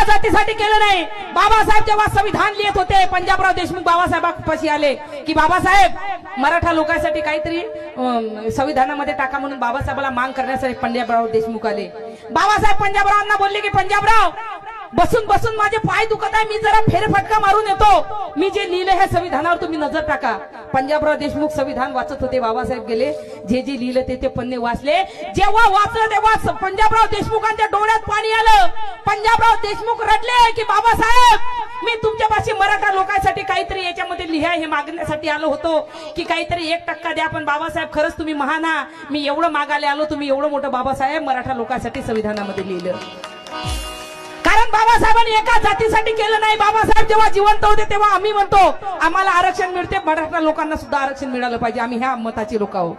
एका जातीसाठी केलं नाही। बाबासाहेब जेव्हा संविधान लिहित होते, पंजाबराव देशमुख बाबासाहेबांपाशी आले की बाबासाहेब मराठा लोकांसाठी काहीतरी संविधानामध्ये टाका म्हणून बाबासाहेबाला मांग करण्यासाठी पंजाबराव देशमुख आले। बाबासाहेब पंजाबरावांना बोलले की पंजाबराव बसून बसून माझे पाय दुखत आहे, मी जरा फेरफटका मारून येतो, मी जे लिहिले हे संविधानावर तुम्ही नजर टाका। पंजाबराव देशमुख संविधान वाचत होते, बाबासाहेब गेले, जे जे लिहिलं ते पन्ने वाचले। जेव्हा वाचलं तेव्हा पंजाबराव देशमुखांच्या डोळ्यात पाणी आलं। पंजाबराव देशमुख रडले की बाबासाहेब मी तुमच्यापाशी मराठा लोकांसाठी काहीतरी याच्यामध्ये लिहा हे मागण्यासाठी आलो होतो की काहीतरी 1% द्या, पण बाबासाहेब खरंच तुम्ही महान आहात, मी एवढं मागायला आलो, तुम्ही एवढं मोठं बाबासाहेब मराठा लोकांसाठी संविधानामध्ये लिहिलं। कारण बाबासाहेबांनी एका जातीसाठी केलं नाही। बाबासाहेब जेव्हा जिवंत होते तेव्हा आम्ही म्हणतो आम्हाला आरक्षण मिळते, मराठा लोकांना सुद्धा आरक्षण मिळालं पाहिजे, आम्ही ह्या मताची लोक आहोत।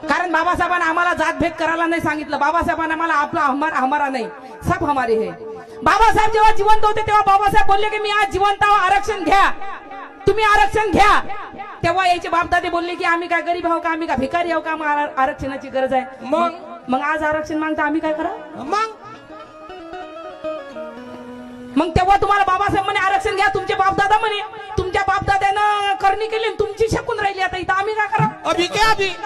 कारण बाबासाहेबांना आम्हाला जातभेद करायला नाही सांगितलं, बाबासाहेबांना आम्हाला आपला हमारा नाही सब हमारे है। बाबासाहेब जेव्हा जिवंत होते तेव्हा बाबासाहेब बोलले की मी आज जिवंत आहो, आरक्षण घ्या, तुम्ही आरक्षण घ्या। तेव्हा याचे बापदादे बोलले की आम्ही काय गरीब आहो का, आम्ही काय भिकारी आहो का, आम्हाला आरक्षणाची गरज आहे। मग आज आरक्षण मागता आम्ही काय करा, मग तेव्हा तुम्हाला बाबासाहेब म्हणे आरक्षण घ्या, तुमचे बापदादा म्हणे तुमच्या बापदाद्यानं करणी केली तुमची शकून राहिली, आता इथं आम्ही काय करा।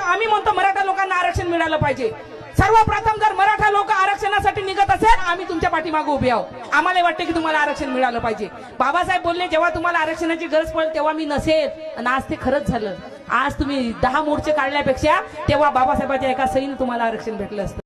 आम्ही म्हणतो मराठा लोकांना आरक्षण मिळालं पाहिजे। सर्वप्रथम जर मराठा लोक आरक्षणासाठी निघत असेल आम्ही तुमच्या पाठीमागे उभे आहोत, आम्हाला वाटते की तुम्हाला आरक्षण मिळालं पाहिजे। बाबासाहेब बोलले जेव्हा तुम्हाला आरक्षणाची गरज पडेल तेव्हा मी नसेल, आणि आज ते खरंच झालं। आज तुम्ही 10 मोर्चे काढल्यापेक्षा तेव्हा बाबासाहेबांच्या एका सहीने तुम्हाला आरक्षण भेटलं असतं।